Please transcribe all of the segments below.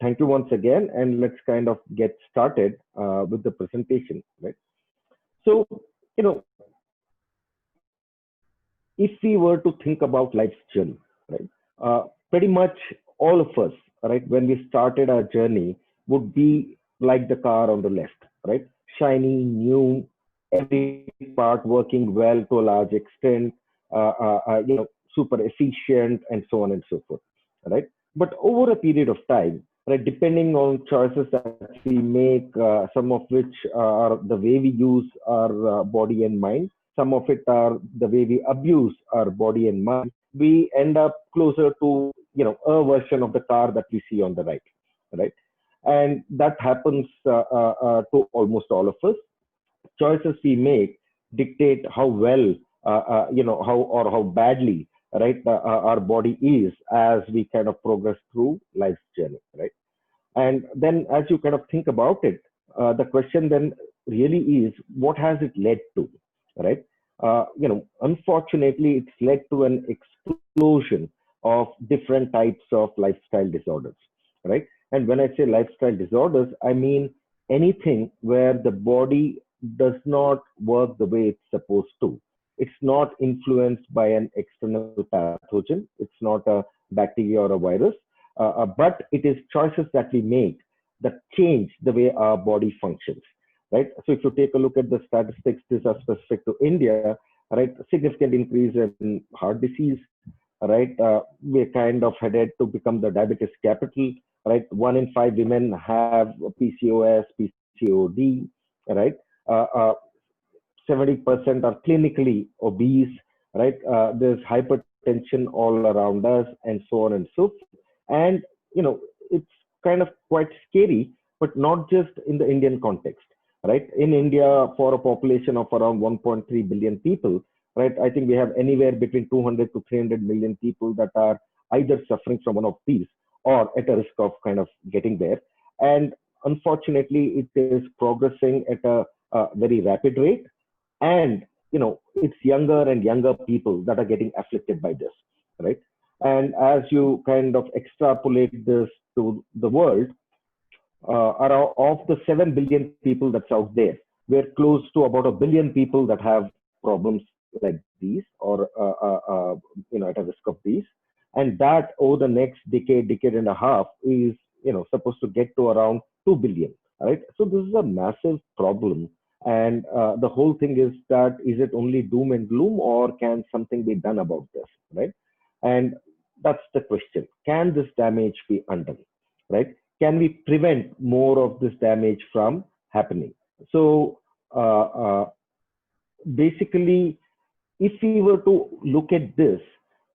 thank you once again, and let's kind of get started with the presentation, right? So, you know, if we were to think about life's journey, right, pretty much all of us, right, when we started our journey, would be like the car on the left, right? Shiny, new, every part working well to a large extent, super efficient, and so on and so forth, right? But over a period of time, right, depending on choices that we make, some of which are the way we use our body and mind, some of it are the way we abuse our body and mind, we end up closer to a version of the car that we see on the right, right? And that happens to almost all of us. Choices we make dictate how well, how or how badly, right, our body is as we kind of progress through life's journey, right? And then as you kind of think about it, the question then really is, what has it led to, right? Unfortunately, it's led to an explosion of different types of lifestyle disorders, right? And when I say lifestyle disorders, I mean anything where the body does not work the way it's supposed to. It's not influenced by an external pathogen. It's not a bacteria or a virus, but it is choices that we make that change the way our body functions, right? So if you take a look at the statistics, these are specific to India, right? A significant increase in heart disease, right? We're kind of headed to become the diabetes capital, right? 1 in 5 women have PCOS, PCOD, right? Uh, uh, 70% are clinically obese, right? There's hypertension all around us, and so on and so forth. And, it's kind of quite scary, but not just in the Indian context, right? In India, for a population of around 1.3 billion people, right? I think we have anywhere between 200 to 300 million people that are either suffering from one of these or at a risk of kind of getting there. And unfortunately, it is progressing at a very rapid rate, and it's younger and younger people that are getting afflicted by this, right? And as you kind of extrapolate this to the world, around of the 7 billion people that's out there, we're close to about a billion people that have problems like these, or at a risk of these. And that over the next decade and a half is supposed to get to around 2 billion, right? So this is a massive problem. And the whole thing is that, is it only doom and gloom, or can something be done about this, right? And that's the question. Can this damage be undone, right? Can we prevent more of this damage from happening? So basically, if we were to look at this,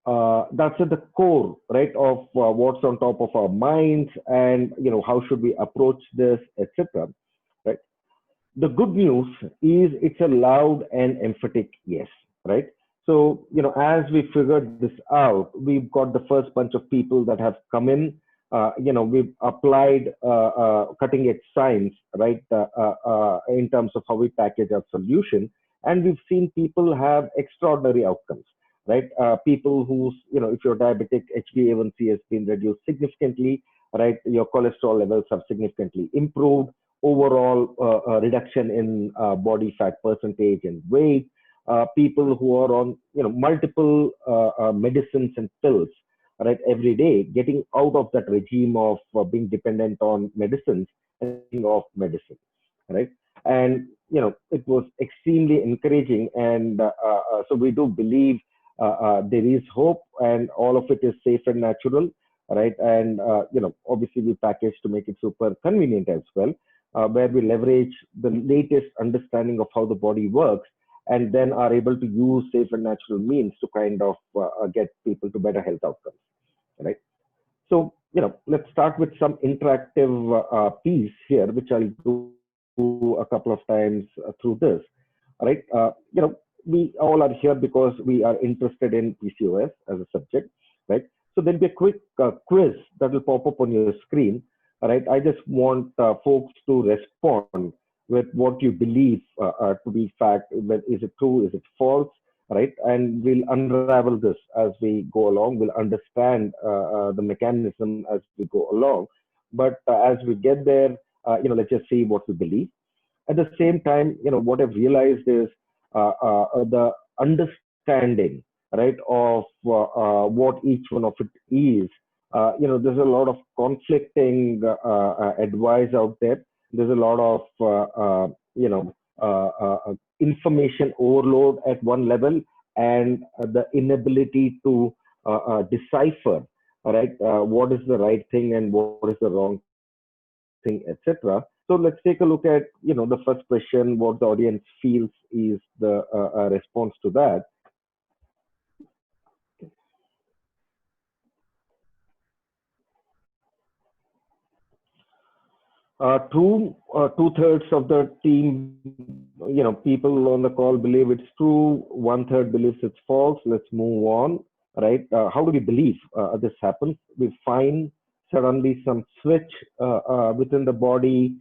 that's at the core, right, of what's on top of our minds, and how should we approach this, etc. Right. The good news is it's a loud and emphatic yes, right? So, as we figured this out, we've got the first bunch of people that have come in. We've applied cutting edge science, right, in terms of how we package our solution. And we've seen people have extraordinary outcomes, right? People who's, if you're diabetic, HbA1c has been reduced significantly, right? Your cholesterol levels have significantly improved, overall reduction in body fat percentage and weight. People who are on multiple medicines and pills, right, every day, getting out of that regime of being dependent on medicines and off medicine, right? And it was extremely encouraging, and so we do believe there is hope, and all of it is safe and natural, right? And obviously we package to make it super convenient as well, where we leverage the latest understanding of how the body works, and then are able to use safe and natural means to kind of get people to better health outcomes, right? So, let's start with some interactive piece here, which I'll do a couple of times through this, right? We all are here because we are interested in PCOS as a subject, right? So there'll be a quick quiz that will pop up on your screen, right? I just want folks to respond with what you believe to be fact. Is it true? Is it false? Right? And we'll unravel this as we go along. We'll understand the mechanism as we go along. But as we get there, let's just see what we believe. At the same time, what I've realized is the understanding, right, of what each one of it is. There's a lot of conflicting advice out there. There's a lot of information overload at one level, and the inability to decipher, right, what is the right thing and what is the wrong thing, etc. So let's take a look at the first question, what the audience feels is the response to that. True, 2/3 of the team, people on the call believe it's true. 1/3 believes it's false. Let's move on, right? How do we believe this happens? We find suddenly some switch within the body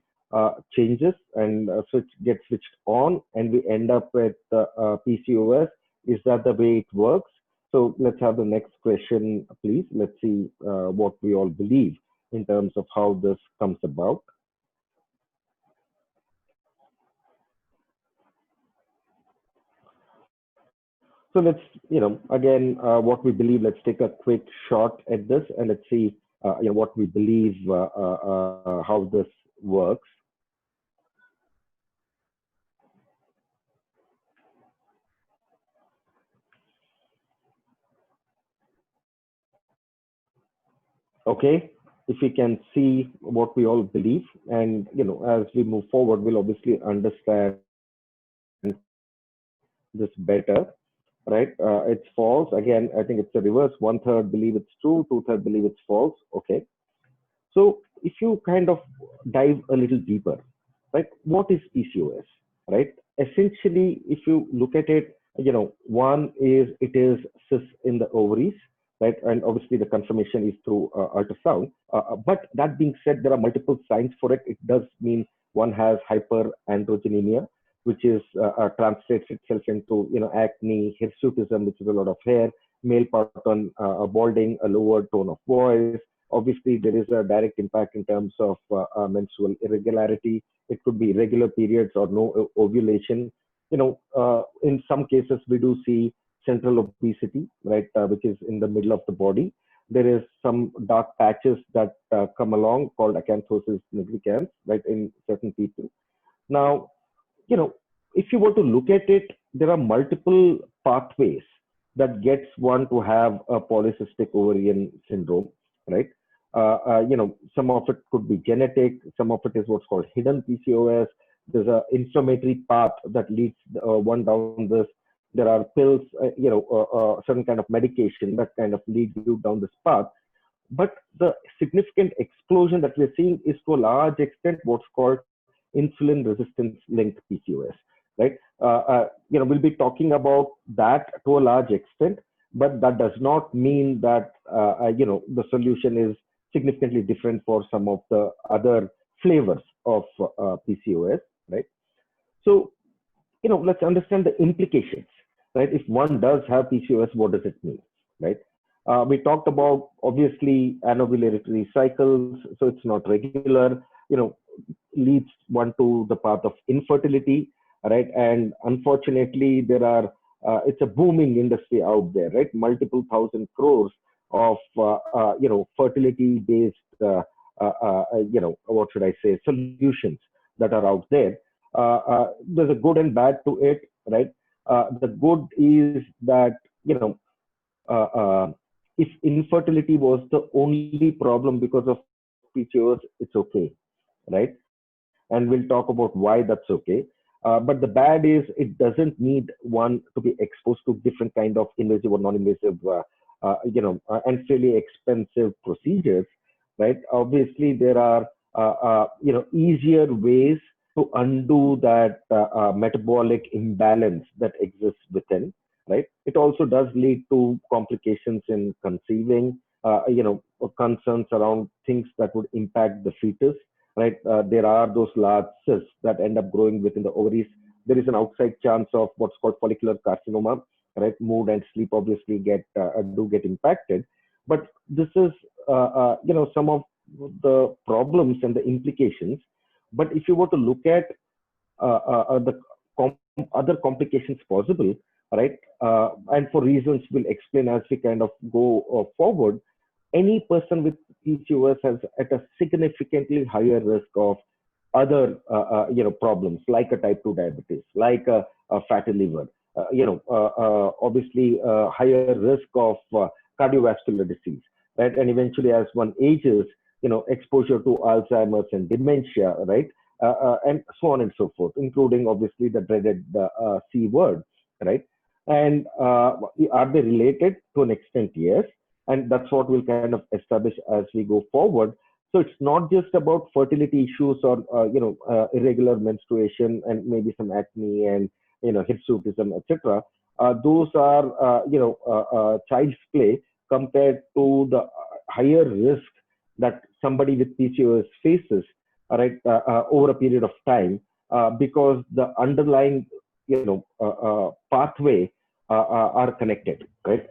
changes, and switch gets switched on, and we end up with PCOS. Is that the way it works? So let's have the next question, please. Let's see what we all believe in terms of how this comes about. So let's, again, what we believe. Let's take a quick shot at this, and let's see, what we believe, how this works. Okay, if we can see what we all believe, and as we move forward, we'll obviously understand this better, right? It's false. Again, I think it's the reverse. 1/3 believe it's true, 2/3 believe it's false. Okay. So if you kind of dive a little deeper, right, what is PCOS, right? Essentially, if you look at it, one is it is cysts in the ovaries, right? And obviously the confirmation is through ultrasound. But that being said, there are multiple signs for it. It does mean one has hyperandrogenemia, which is translates itself into acne, hirsutism, which is a lot of hair, male pattern balding, a lower tone of voice. Obviously, there is a direct impact in terms of menstrual irregularity. It could be irregular periods or no ovulation. In some cases, we do see central obesity, right, which is in the middle of the body. There is some dark patches that come along called acanthosis nigricans, right, in certain people. Now, if you were to look at it, there are multiple pathways that gets one to have a polycystic ovarian syndrome, right? Some of it could be genetic, some of it is what's called hidden PCOS. There's an inflammatory path that leads one down this. There are pills, certain kind of medication that kind of lead you down this path. But the significant explosion that we're seeing is to a large extent what's called insulin resistance linked PCOS, right? We'll be talking about that to a large extent, but that does not mean that, the solution is significantly different for some of the other flavors of PCOS, right? So, let's understand the implications, right? If one does have PCOS, what does it mean, right? We talked about obviously anovulatory cycles, so it's not regular, leads one to the path of infertility, right? And unfortunately, it's a booming industry out there, right? Multiple thousand crores of, fertility-based, what should I say, solutions that are out there. There's a good and bad to it, right? The good is that, if infertility was the only problem because of PCOS, it's okay, right? And we'll talk about why that's okay. But the bad is it doesn't need one to be exposed to different kind of invasive or non-invasive, and fairly expensive procedures, right? Obviously, there are, easier ways to undo that metabolic imbalance that exists within, right? It also does lead to complications in conceiving, concerns around things that would impact the fetus, right? There are those large cysts that end up growing within the ovaries. There is an outside chance of what's called follicular carcinoma, right? Mood and sleep obviously do get impacted. But this is, some of the problems and the implications. But if you were to look at the other complications possible, right? And for reasons we'll explain as we kind of go forward, any person with PCOS has at a significantly higher risk of other problems like a type 2 diabetes, like a fatty liver, obviously higher risk of cardiovascular disease, right? And eventually, as one ages, exposure to Alzheimer's and dementia, right? And so on and so forth, including obviously the dreaded C word, right? And are they related? To an extent? Yes. And that's what we'll kind of establish as we go forward. So it's not just about fertility issues or irregular menstruation and maybe some acne and hirsutism, etc. Those are child's play compared to the higher risk that somebody with PCOS faces, right, over a period of time, because the underlying pathway are connected, right?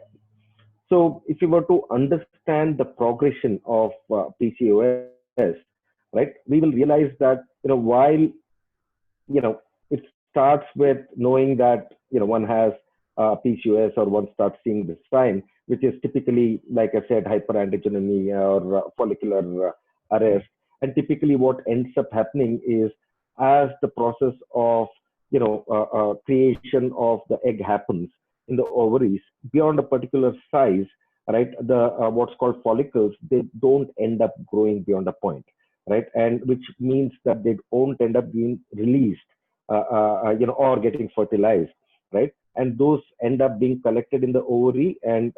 So if you were to understand the progression of PCOS, right, we will realize that while it starts with knowing that one has PCOS, or one starts seeing the sign, which is typically, like I said, hyperandrogenemia or follicular arrest. And typically, what ends up happening is, as the process of creation of the egg happens in the ovaries, beyond a particular size, right, the what's called follicles, they don't end up growing beyond a point, right, and which means that they don't end up being released, or getting fertilized, right, and those end up being collected in the ovary, and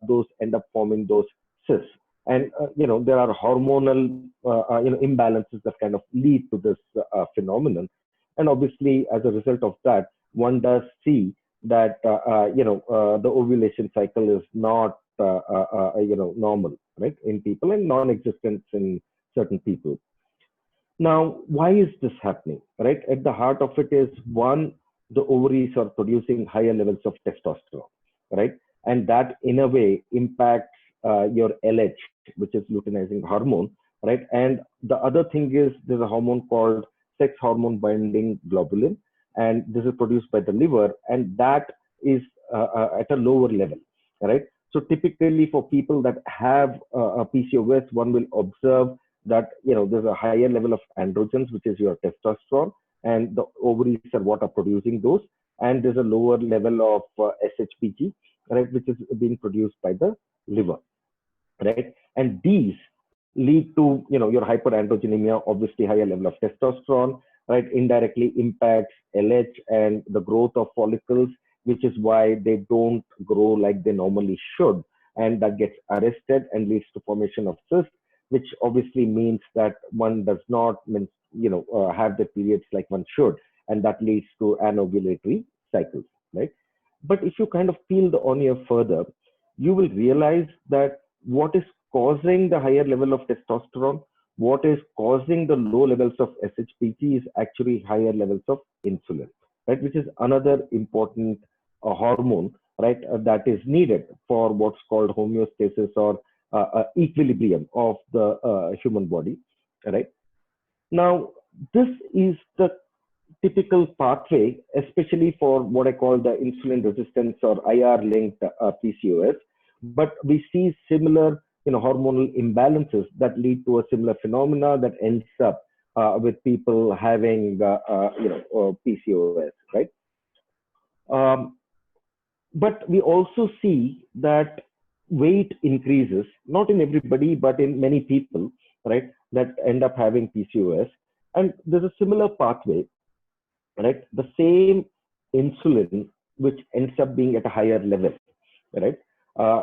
those end up forming those cysts. And there are hormonal imbalances that kind of lead to this phenomenon. And obviously, as a result of that, one does see that the ovulation cycle is not normal, right, in people, and non-existent in certain people. Now, why is this happening, right? At the heart of it is, one, the ovaries are producing higher levels of testosterone, right, and that in a way impacts your LH, which is luteinizing hormone, right? And the other thing is, there's a hormone called sex hormone binding globulin, and this is produced by the liver, and that is at a lower level, right? So typically, for people that have a PCOS, one will observe that there's a higher level of androgens, which is your testosterone, and the ovaries are what are producing those, and there's a lower level of SHBG, right, which is being produced by the liver, right? And these lead to your hyperandrogenemia, obviously higher level of testosterone, right, indirectly impacts LH and the growth of follicles, which is why they don't grow like they normally should, and that gets arrested and leads to formation of cysts, which obviously means that one does not have the periods like one should, and that leads to anovulatory cycles, right? But if you kind of peel the onion further, you will realize that what is causing the higher level of testosterone, what is causing the low levels of SHBG, is actually higher levels of insulin, right, which is another important hormone, right, that is needed for what's called homeostasis, or equilibrium of the human body, right? Now, this is the typical pathway, especially for what I call the insulin resistance or IR-linked PCOS. But we see similar, hormonal imbalances that lead to a similar phenomena that ends up with people having, PCOS, right? But we also see that weight increases, not in everybody, but in many people, right, that end up having PCOS. And there's a similar pathway, right? The same insulin, which ends up being at a higher level, right?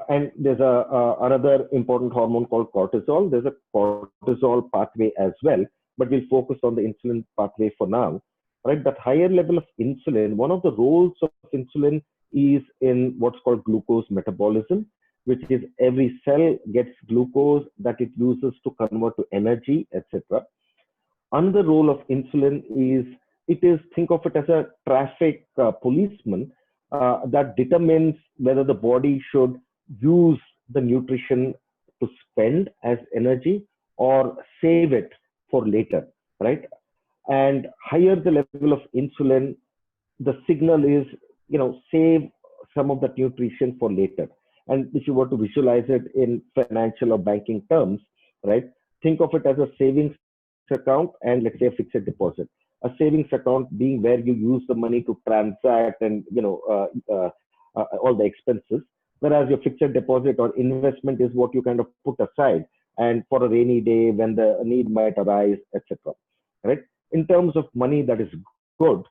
And there's another important hormone called cortisol. There's a cortisol pathway as well, but we'll focus on the insulin pathway for now, right? That higher level of insulin, one of the roles of insulin is in what's called glucose metabolism, which is every cell gets glucose that it uses to convert to energy, etc. Another role of insulin is, think of it as a traffic policeman that determines whether the body should use the nutrition to spend as energy, or save it for later, right? And higher the level of insulin, the signal is, save some of that nutrition for later. And if you were to visualize it in financial or banking terms, right, think of it as a savings account and let's say a fixed deposit. A savings account being where you use the money to transact and all the expenses, whereas your fixed deposit or investment is what you kind of put aside and for a rainy day when the need might arise, etc. Right? In terms of money, that is good.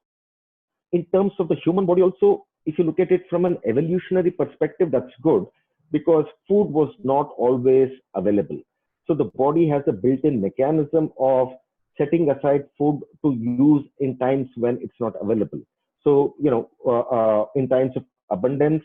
In terms of the human body also, if you look at it from an evolutionary perspective, that's good because food was not always available. So the body has a built-in mechanism of setting aside food to use in times when it's not available. So in times of abundance,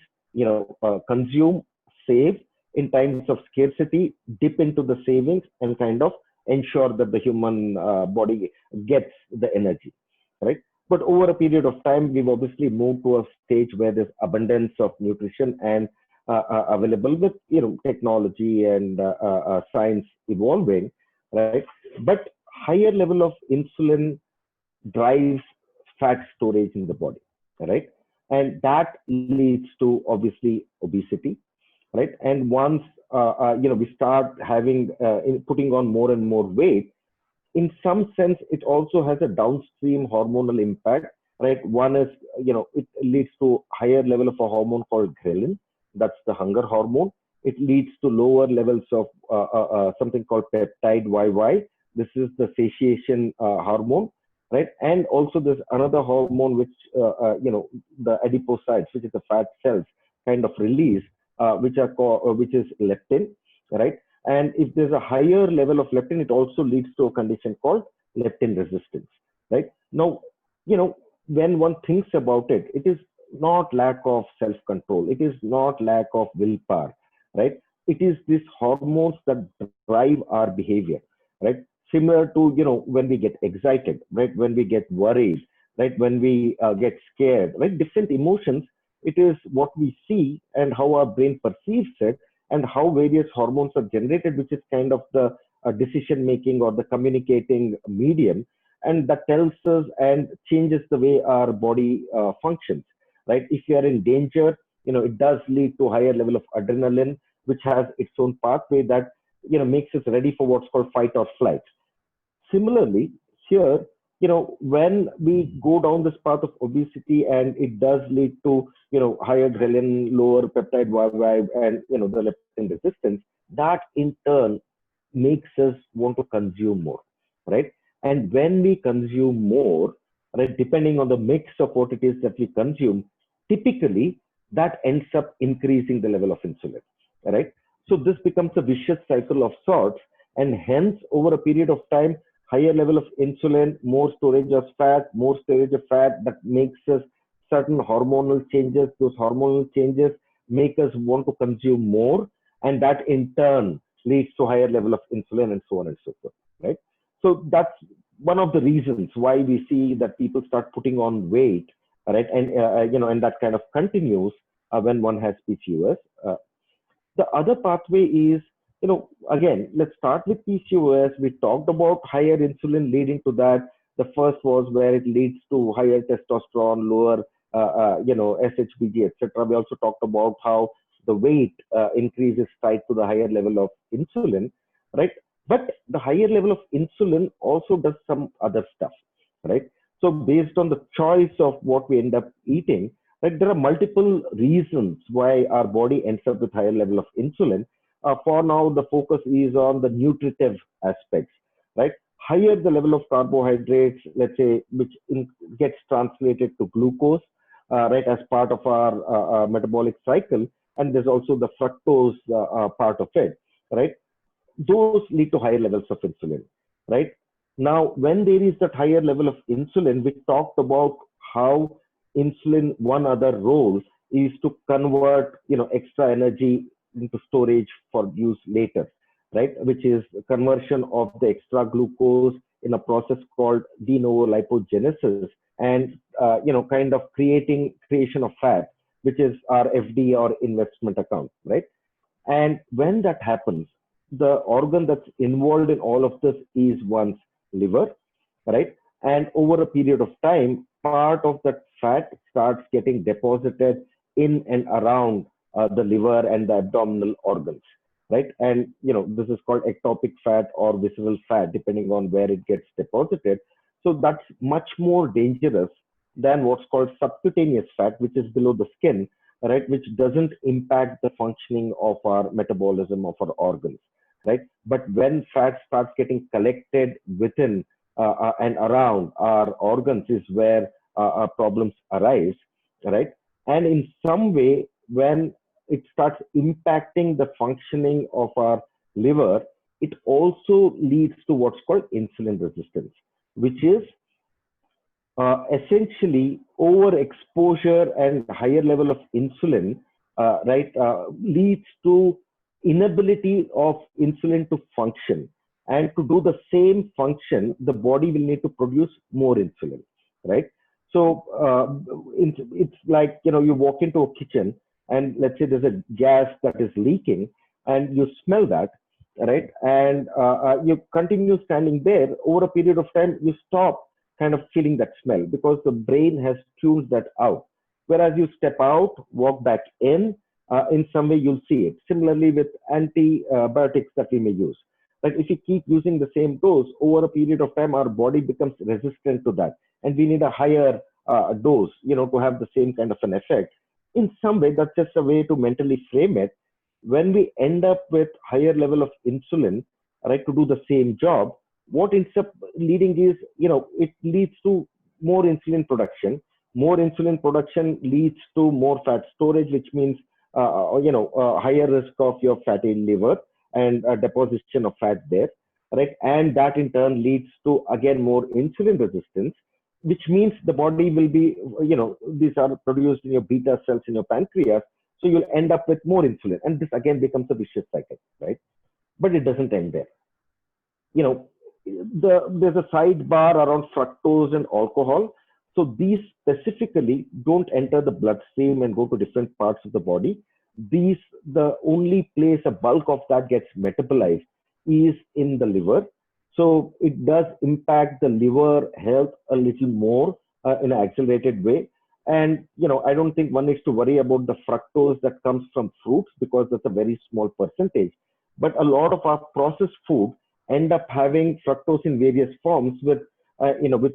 consume, save. In times of scarcity, dip into the savings and kind of ensure that the human body gets the energy, right? But over a period of time, we've obviously moved to a stage where there's abundance of nutrition and available with technology and science evolving, right? But higher level of insulin drives fat storage in the body, right? And that leads to obviously obesity, right? And once we start having putting on more and more weight, in some sense, it also has a downstream hormonal impact, right? One is, it leads to higher level of a hormone called ghrelin. That's the hunger hormone. It leads to lower levels of something called peptide YY. This is the satiation hormone, right? And also there's another hormone which, the adipocytes, which is the fat cells, kind of release, which are which is leptin, right? And if there's a higher level of leptin, it also leads to a condition called leptin resistance, right? Now, when one thinks about it, it is not lack of self-control. It is not lack of willpower, right? It is these hormones that drive our behavior, right? Similar to, when we get excited, right? When we get worried, right? When we get scared, right? Different emotions, it is what we see and how our brain perceives it and how various hormones are generated, which is kind of the decision making or the communicating medium. And that tells us and changes the way our body functions, right? If you are in danger, it does lead to higher level of adrenaline, which has its own pathway that, makes us ready for what's called fight or flight. Similarly, here, when we go down this path of obesity and it does lead to, higher ghrelin, lower peptide YY, and, the leptin resistance, that in turn makes us want to consume more, right? And when we consume more, right, depending on the mix of what it is that we consume, typically that ends up increasing the level of insulin, right? So this becomes a vicious cycle of sorts, and hence over a period of time, higher level of insulin, more storage of fat, more storage of fat that makes us certain hormonal changes. Those hormonal changes make us want to consume more, and that in turn leads to higher level of insulin and so on and so forth, right? So that's one of the reasons why we see that people start putting on weight, right? And and that kind of continues when one has PCOS. The other pathway is, again, let's start with PCOS. We talked about higher insulin leading to that. The first was where it leads to higher testosterone, lower, SHBG, etc. We also talked about how the weight increase is tied to the higher level of insulin, right? But the higher level of insulin also does some other stuff, right? So based on the choice of what we end up eating, right, there are multiple reasons why our body ends up with higher level of insulin. For now, the focus is on the nutritive aspects, right? Higher the level of carbohydrates, let's say, which gets translated to glucose, right, as part of our metabolic cycle, and there's also the fructose part of it, right? Those lead to higher levels of insulin, right? Now, when there is that higher level of insulin, we talked about how insulin, one other role is to convert, extra energy into storage for use later, right? Which is conversion of the extra glucose in a process called de novo lipogenesis and, kind of creation of fat, which is our FD or investment account, right? And when that happens, the organ that's involved in all of this is one's liver, right? And over a period of time, part of that fat starts getting deposited in and around the liver and the abdominal organs, right? And this is called ectopic fat or visceral fat, depending on where it gets deposited. So that's much more dangerous than what's called subcutaneous fat, which is below the skin, right? Which doesn't impact the functioning of our metabolism of our organs, right? But when fat starts getting collected within and around our organs is where our problems arise, right? And in some way, when it starts impacting the functioning of our liver, it also leads to what's called insulin resistance, which is essentially overexposure and higher level of insulin, right, leads to inability of insulin to function. And to do the same function, the body will need to produce more insulin, right? So it's like, you walk into a kitchen and let's say there's a gas that is leaking and you smell that, right? And you continue standing there. Over a period of time, you stop kind of feeling that smell because the brain has tuned that out. Whereas you step out, walk back in some way you'll see it. Similarly with antibiotics that we may use. Like if you keep using the same dose over a period of time, our body becomes resistant to that, and we need a higher dose, to have the same kind of an effect. In some way, that's just a way to mentally frame it. When we end up with higher level of insulin, right, to do the same job, what ends up leading is, it leads to more insulin production. More insulin production leads to more fat storage, which means, higher risk of your fatty liver and deposition of fat there, right? And that in turn leads to, again, more insulin resistance, which means the body will be, these are produced in your beta cells in your pancreas. So you'll end up with more insulin. And this again becomes a vicious cycle, right? But it doesn't end there. There's a sidebar around fructose and alcohol. So these specifically don't enter the bloodstream and go to different parts of the body. The only place a bulk of that gets metabolized is in the liver. So it does impact the liver health a little more in an accelerated way. And, I don't think one needs to worry about the fructose that comes from fruits because that's a very small percentage. But a lot of our processed food end up having fructose in various forms with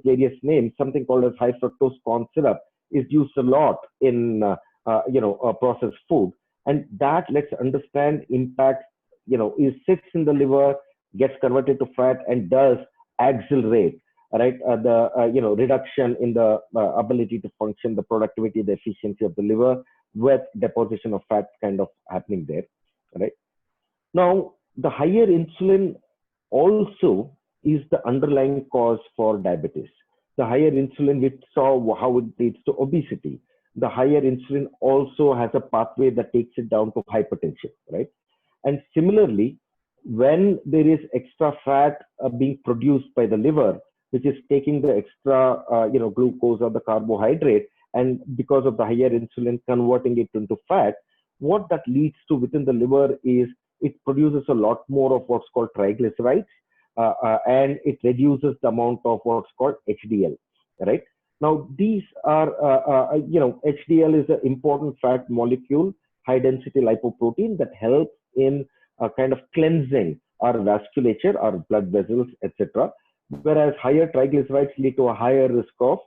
various names. Something called as high fructose corn syrup is used a lot in processed food, and that, let's understand, impacts, it sits in the liver, gets converted to fat, and does accelerate, right, the reduction in the ability to function, the productivity, the efficiency of the liver, with deposition of fat kind of happening there, right? Now, the higher insulin also is the underlying cause for diabetes. The higher insulin, we saw how it leads to obesity. The higher insulin also has a pathway that takes it down to hypertension, right? And similarly, when there is extra fat being produced by the liver, which is taking the extra, glucose or the carbohydrate, and because of the higher insulin converting it into fat, what that leads to within the liver is it produces a lot more of what's called triglycerides, and it reduces the amount of what's called HDL, right? Now, these are, HDL is an important fat molecule, high density lipoprotein that helps in kind of cleansing our vasculature, our blood vessels, etc. Whereas higher triglycerides lead to a higher risk of,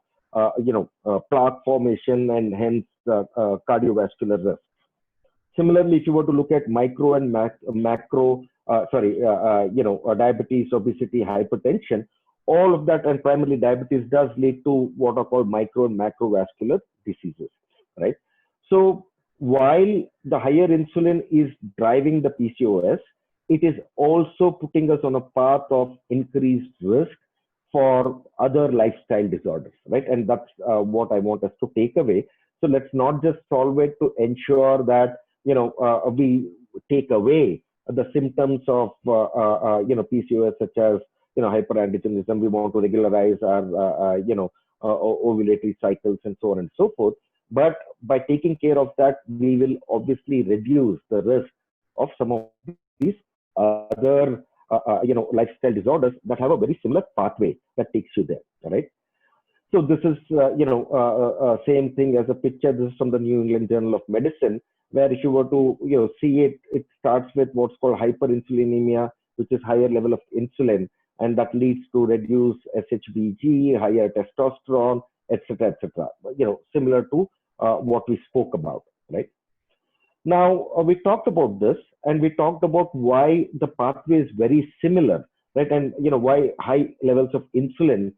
plaque formation and hence cardiovascular risk. Similarly, if you were to look at micro and macro, diabetes, obesity, hypertension, all of that, and primarily diabetes, does lead to what are called micro and macrovascular diseases, right? So while the higher insulin is driving the PCOS, it is also putting us on a path of increased risk for other lifestyle disorders, right? And that's what I want us to take away. So let's not just solve it to ensure that we take away the symptoms of PCOS, such as hyperandrogenism. We want to regularize our ovulatory cycles and so on and so forth. But by taking care of that, we will obviously reduce the risk of some of these other lifestyle disorders that have a very similar pathway that takes you there, right? So this is same thing as a picture. This is from the New England Journal of Medicine, where if you were to see it, it starts with what's called hyperinsulinemia, which is higher level of insulin, and that leads to reduced SHBG, higher testosterone, etc., etc. Similar to what we spoke about, right? Now we talked about this, and we talked about why the pathway is very similar, right? And why high levels of insulin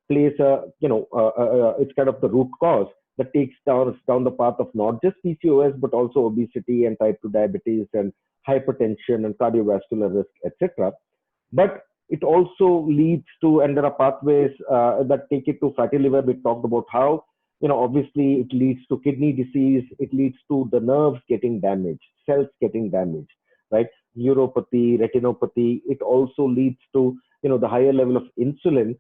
plays it's kind of the root cause that takes down the path of not just PCOS but also obesity and type 2 diabetes and hypertension and cardiovascular risk, etc. But it also leads to, and there are pathways that take it to fatty liver. We talked about how, obviously it leads to kidney disease, it leads to the nerves getting damaged, cells getting damaged, right? Neuropathy, retinopathy. It also leads to, the higher level of insulin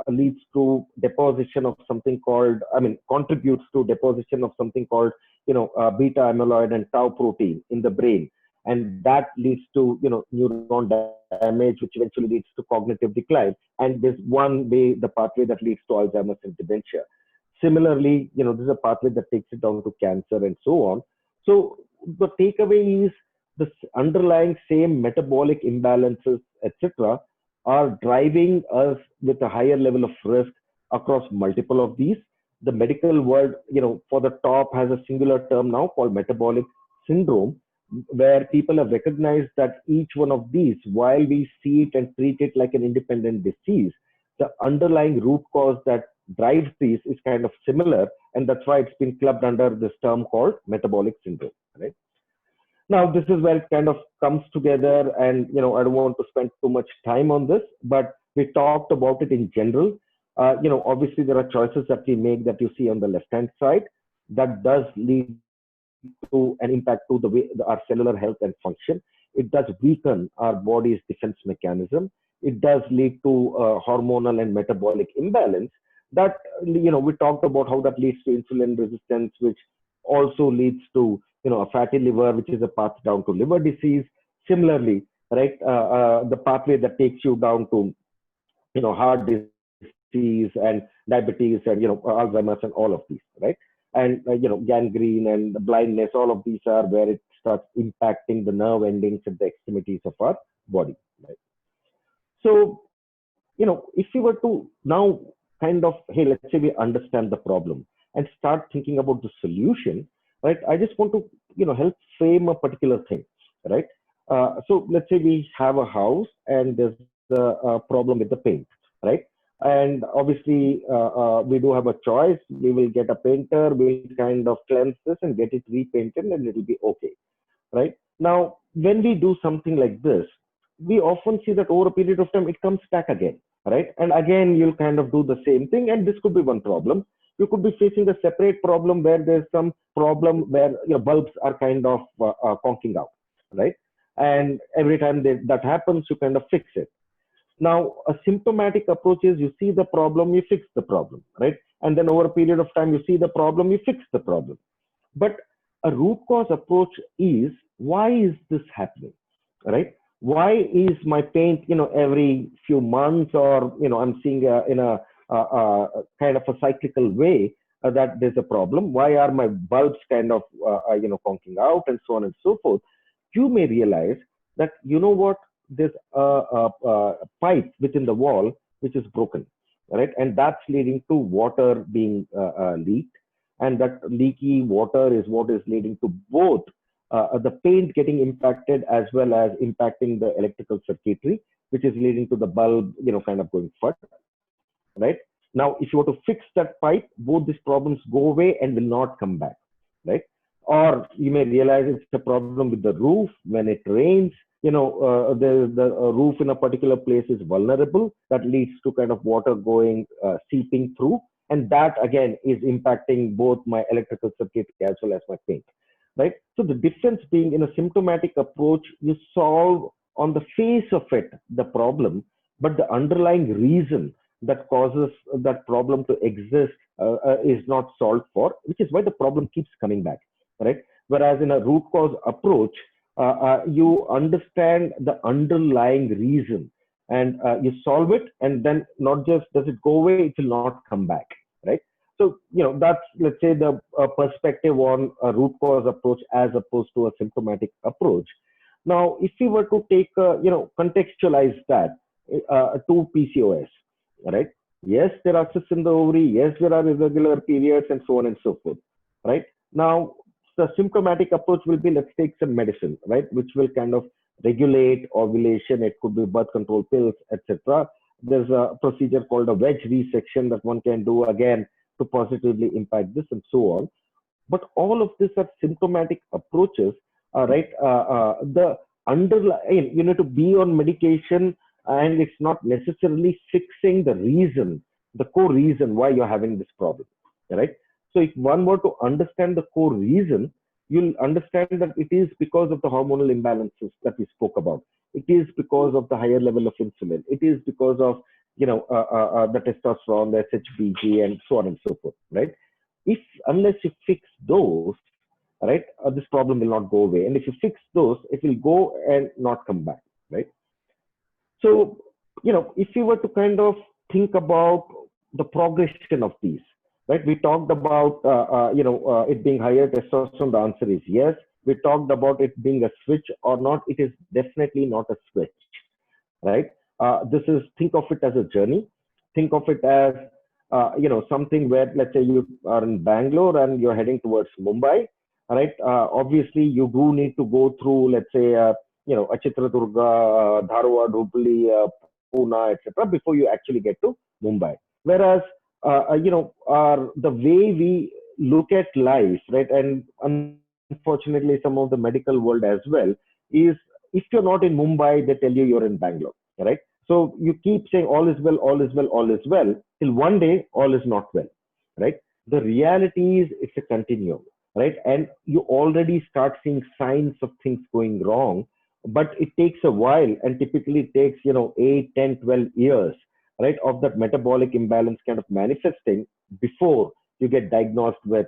leads to deposition of something called, contributes to deposition of something called, beta amyloid and tau protein in the brain. And that leads to, neuron damage, which eventually leads to cognitive decline. And there's one way, the pathway that leads to Alzheimer's and dementia. Similarly, this is a pathway that takes it down to cancer and so on. So the takeaway is the underlying same metabolic imbalances, etc., are driving us with a higher level of risk across multiple of these. The medical world, for the top has a singular term now called metabolic syndrome, where people have recognized that each one of these, while we see it and treat it like an independent disease, the underlying root cause that drives these is kind of similar, and that's why it's been clubbed under this term called metabolic syndrome, right? Now, this is where it kind of comes together, and I don't want to spend too much time on this, but we talked about it in general. Obviously there are choices that we make that you see on the left-hand side that does lead to an impact to the way our cellular health and function. It does weaken our body's defense mechanism. It does lead to hormonal and metabolic imbalance. That we talked about how that leads to insulin resistance, which also leads to a fatty liver, which is a path down to liver disease. Similarly, right, the pathway that takes you down to heart disease and diabetes and Alzheimer's and all of these, right? And gangrene and blindness, all of these are where it starts impacting the nerve endings at the extremities of our body, right? So if we were to now kind of, hey, let's say we understand the problem and start thinking about the solution, right? I just want to help frame a particular thing, right? So let's say we have a house and there's a problem with the paint, right? And obviously we do have a choice. We will get a painter, we'll kind of cleanse this and get it repainted, and it'll be okay, right? Now when we do something like this, we often see that over a period of time it comes back again, right? And again you'll kind of do the same thing, and this could be one problem. You could be facing a separate problem where there's some problem where your bulbs are kind of conking out, right? And every time that happens, you kind of fix it. Now, a symptomatic approach is you see the problem, you fix the problem, right? And then over a period of time, you see the problem, you fix the problem. But a root cause approach is, why is this happening, right? Why is my paint, every few months, or, I'm seeing in a kind of a cyclical way that there's a problem? Why are my bulbs kind of, conking out, and so on and so forth? You may realize that, what, there's a pipe within the wall which is broken, right? And that's leading to water being leaked. And that leaky water is what is leading to both the paint getting impacted as well as impacting the electrical circuitry, which is leading to the bulb, kind of going fut, right? Now, if you were to fix that pipe, both these problems go away and will not come back, right? Or you may realize it's a problem with the roof. When it rains, the roof in a particular place is vulnerable. That leads to kind of water going, seeping through. And that again is impacting both my electrical circuitry as well as my paint, right? So the difference being, in a symptomatic approach, you solve on the face of it the problem, but the underlying reason that causes that problem to exist is not solved for, which is why the problem keeps coming back, right? Whereas in a root cause approach, you understand the underlying reason, and you solve it, and then not just does it go away, it will not come back, right? So that's, let's say, the perspective on a root cause approach as opposed to a symptomatic approach. Now, if we were to take, contextualize that to PCOS, right? Yes, there are cysts in the ovary. Yes, there are irregular periods, and so on and so forth, right? Now, the symptomatic approach will be, let's take some medicine, right, which will kind of regulate ovulation. It could be birth control pills, etc. There's a procedure called a wedge resection that one can do again to positively impact this, and so on. But all of these are symptomatic approaches, right? The underlying, you need to be on medication, and it's not necessarily fixing the reason, the core reason why you're having this problem, right? So if one were to understand the core reason, you'll understand that it is because of the hormonal imbalances that we spoke about. It is because of the higher level of insulin. It is because of the testosterone, the SHBG, and so on and so forth, right? If Unless you fix those, right, this problem will not go away. And if you fix those, it will go and not come back, right? So, if you were to kind of think about the progression of these, right? We talked about, it being higher testosterone. The answer is yes. We talked about it being a switch or not. It is definitely not a switch, right? This is, think of it as a journey. Think of it as, something where, let's say, you are in Bangalore and you're heading towards Mumbai, right? Obviously, you do need to go through, let's say, a Chitradurga, Dharwad, Hubli, Pune, etc., before you actually get to Mumbai. Whereas, the way we look at life, right, and unfortunately, some of the medical world as well, is if you're not in Mumbai, they tell you you're in Bangalore, right? So you keep saying all is well, all is well, all is well, till one day all is not well, right? The reality is it's a continuum, right? And you already start seeing signs of things going wrong, but it takes a while, and typically it takes, 8, 10, 12 years, right, of that metabolic imbalance kind of manifesting before you get diagnosed with,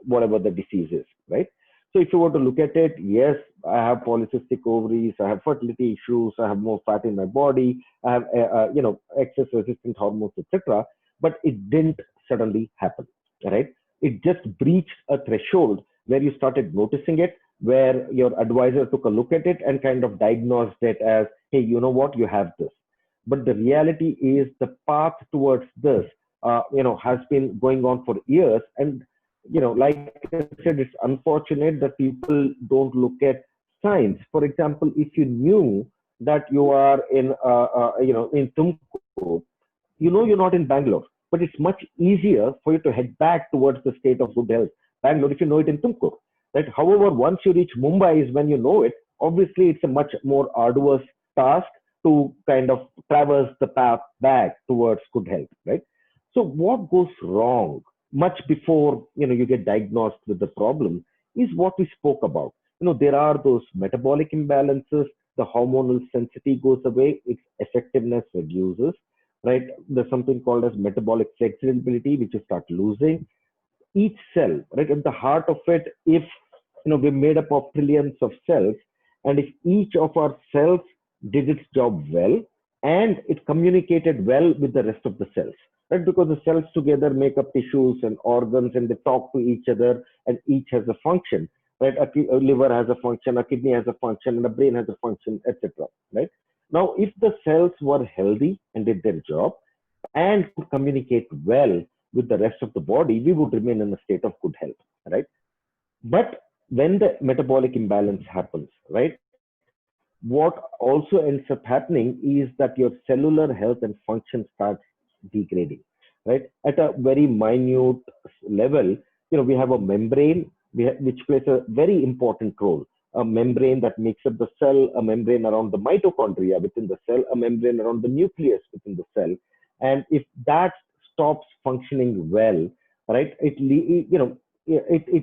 whatever the disease is, right? So if you were to look at it, yes, I have polycystic ovaries, I have fertility issues, I have more fat in my body, I have, excess resistant hormones, etc. But it didn't suddenly happen, right? It just breached a threshold where you started noticing it, where your advisor took a look at it and kind of diagnosed it as, hey, you know what, you have this. But the reality is the path towards this, has been going on for years. And, like I said, it's unfortunate that people don't look at signs. For example, if you knew that you are in Tumkur, you're not in Bangalore, but it's much easier for you to head back towards the state of good health, Bangalore, if you know it in Tumkur, right? However, once you reach Mumbai is when you know it. Obviously, it's a much more arduous task to kind of traverse the path back towards good health, right? So what goes wrong much before, you get diagnosed with the problem is what we spoke about. There are those metabolic imbalances, the hormonal sensitivity goes away, its effectiveness reduces, right? There's something called as metabolic flexibility, which you start losing. Each cell, right, at the heart of it, if we're made up of trillions of cells, and if each of our cells did its job well and it communicated well with the rest of the cells, right? Because the cells together make up tissues and organs, and they talk to each other, and each has a function, right? A liver has a function, a kidney has a function, and a brain has a function, etc., right? Now, if the cells were healthy and did their job and could communicate well with the rest of the body, we would remain in a state of good health, right? But when the metabolic imbalance happens, right, what also ends up happening is that your cellular health and function starts degrading, right? At a very minute level, we have a membrane which plays a very important role. A membrane that makes up the cell, a membrane around the mitochondria within the cell, a membrane around the nucleus within the cell. And if that stops functioning well, right, it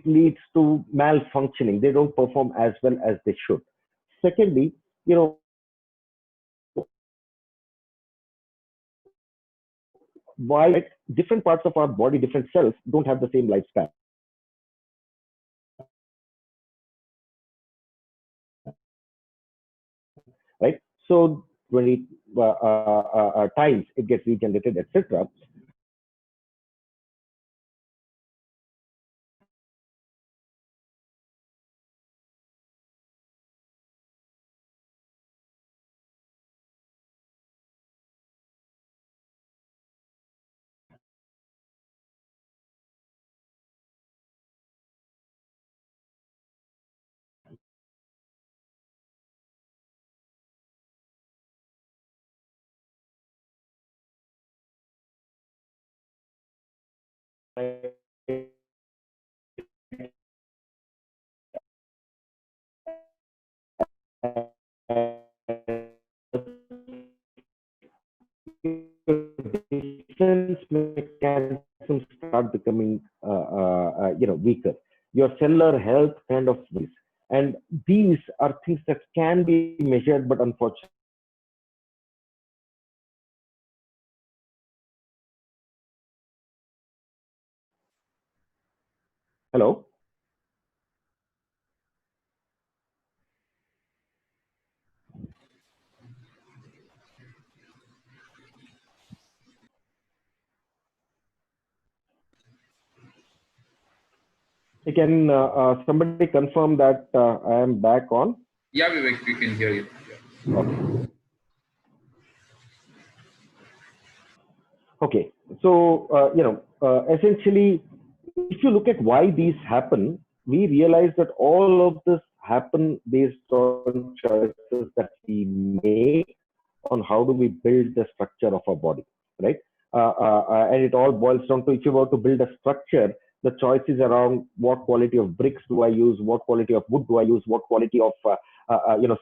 leads to malfunctioning. They don't perform as well as they should. Secondly, why, right, different parts of our body, different cells don't have the same lifespan. So 20 times it gets regenerated, etc. Defense mechanisms start becoming weaker. Your cellular health kind of weakens, and these are things that can be measured, but unfortunately. Hello. Can somebody confirm that I am back on? Yeah, Vivek, we can hear you. Yeah. Okay. Okay. So, essentially, if you look at why these happen, we realize that all of this happen based on choices that we make on how do we build the structure of our body, right? And it all boils down to, if you were to build a structure, the choices around what quality of bricks do I use, what quality of wood do I use, what quality of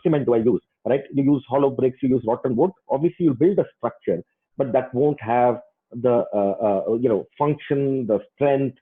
cement do I use, right? You use hollow bricks, you use rotten wood. Obviously, you build a structure, but that won't have the function, the strength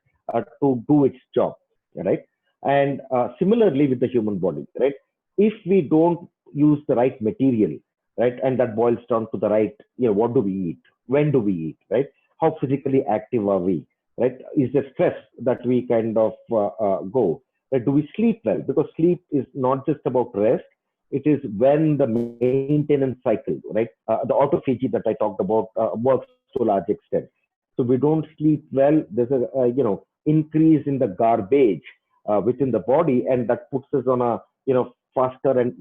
to do its job, right? And similarly with the human body, right? If we don't use the right material, right, and that boils down to the right, what do we eat, when do we eat, right? How physically active are we, right? Is there stress that we kind of go? Right? Do we sleep well? Because sleep is not just about rest. It is when the maintenance cycle, right? The autophagy that I talked about works to a large extent. So we don't sleep well. There's a increase in the garbage within the body, and that puts us on a faster and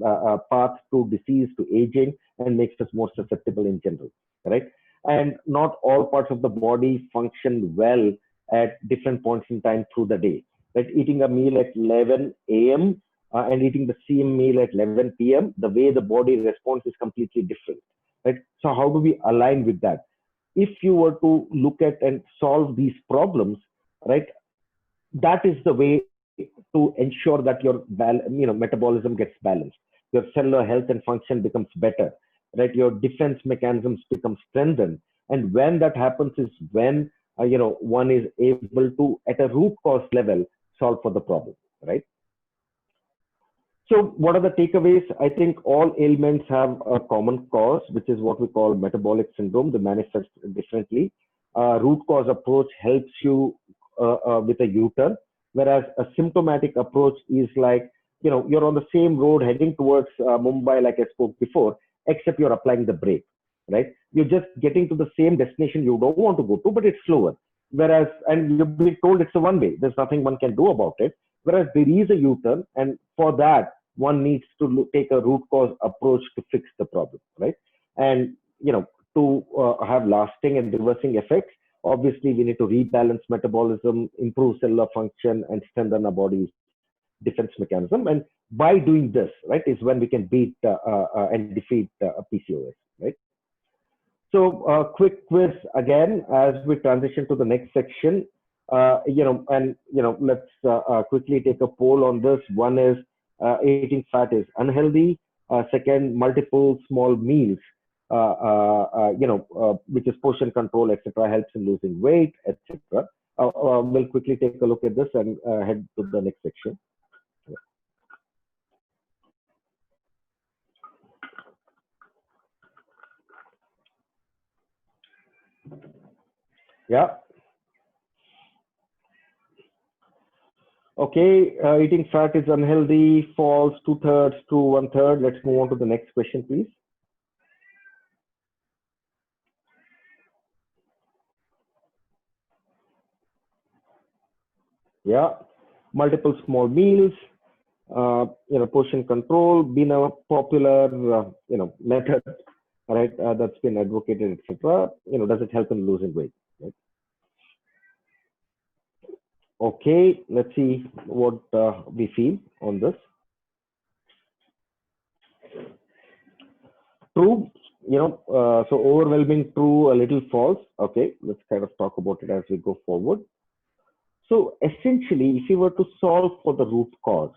path to disease, to aging, and makes us more susceptible in general, right? And not all parts of the body function well at different points in time through the day. Right? Eating a meal at 11 a.m. And eating the same meal at 11 p.m., the way the body responds is completely different. Right? So how do we align with that? If you were to look at and solve these problems, right, that is the way to ensure that your metabolism gets balanced, your cellular health and function becomes better, right? Your defense mechanisms become strengthened, and when that happens is when one is able to, at a root cause level, solve for the problem, right? So, what are the takeaways? I think all ailments have a common cause, which is what we call metabolic syndrome. They manifest differently. Root cause approach helps you with a U-turn, whereas a symptomatic approach is like, you're on the same road heading towards Mumbai, like I spoke before, except you're applying the brake, right? You're just getting to the same destination you don't want to go to, but it's slower. Whereas, and you've been told it's a one way. There's nothing one can do about it. Whereas there is a U-turn, and for that, one needs to take a root cause approach to fix the problem, right? And to have lasting and reversing effects, obviously we need to rebalance metabolism, improve cellular function, and strengthen our body's defense mechanism. And by doing this, right, is when we can beat and defeat PCOS, right? So, quick quiz again as we transition to the next section. Let's quickly take a poll on this. One is eating fat is unhealthy. Second, multiple small meals, which is portion control, etc., helps in losing weight, etc. We'll quickly take a look at this and head to the next section. Yeah. Okay, eating fat is unhealthy, false 2/3 to 1/3. Let's move on to the next question, please. Yeah, multiple small meals, portion control been a popular, method, right? That's been advocated, etc. Does it help in losing weight? Right? Okay, let's see what we feel on this. True, so overwhelming true, a little false. Okay, let's kind of talk about it as we go forward. So essentially, if you were to solve for the root cause,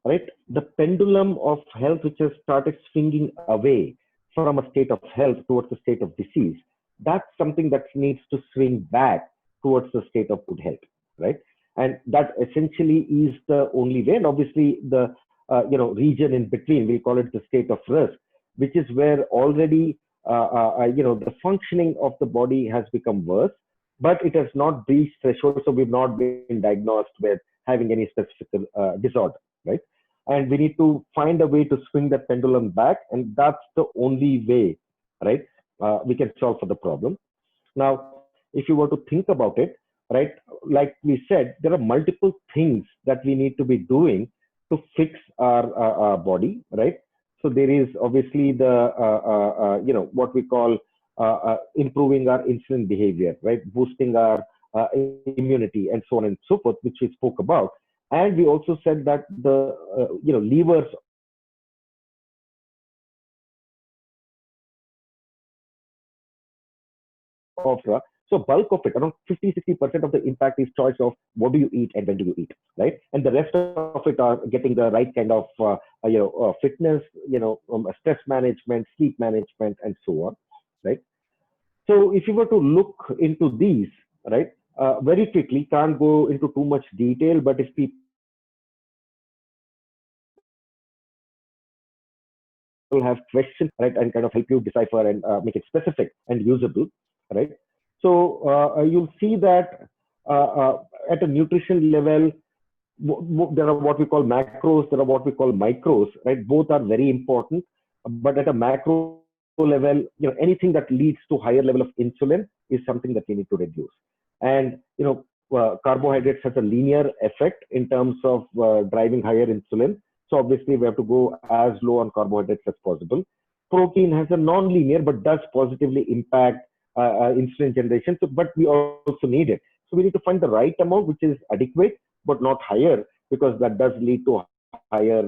right, the pendulum of health which has started swinging away from a state of health towards a state of disease, that's something that needs to swing back towards the state of good health, right? And that essentially is the only way. And obviously, the region in between, we call it the state of risk, which is where already the functioning of the body has become worse, but it has not reached threshold, so we've not been diagnosed with having any specific disorder, right? And we need to find a way to swing that pendulum back, and that's the only way, right? We can solve for the problem. Now, if you were to think about it, right, like we said, there are multiple things that we need to be doing to fix our body, right? So there is obviously the what we call improving our insulin behavior, right? Boosting our immunity and so on and so forth, which we spoke about. And we also said that the levers of so bulk of it, around 50-60% of the impact is choice of what do you eat and when do you eat, right? And the rest of it are getting the right kind of fitness, stress management, sleep management, and so on, right? So if you were to look into these, right, very quickly, can't go into too much detail, but if people have questions, right, and kind of help you decipher and make it specific and usable, right? So you'll see that at a nutrition level, there are what we call macros, there are what we call micros, right? Both are very important, but at a macro level, anything that leads to higher level of insulin is something that we need to reduce. And carbohydrates has a linear effect in terms of driving higher insulin. So obviously we have to go as low on carbohydrates as possible. Protein has a non-linear but does positively impact insulin generation. So, but we also need it. So we need to find the right amount which is adequate but not higher, because that does lead to higher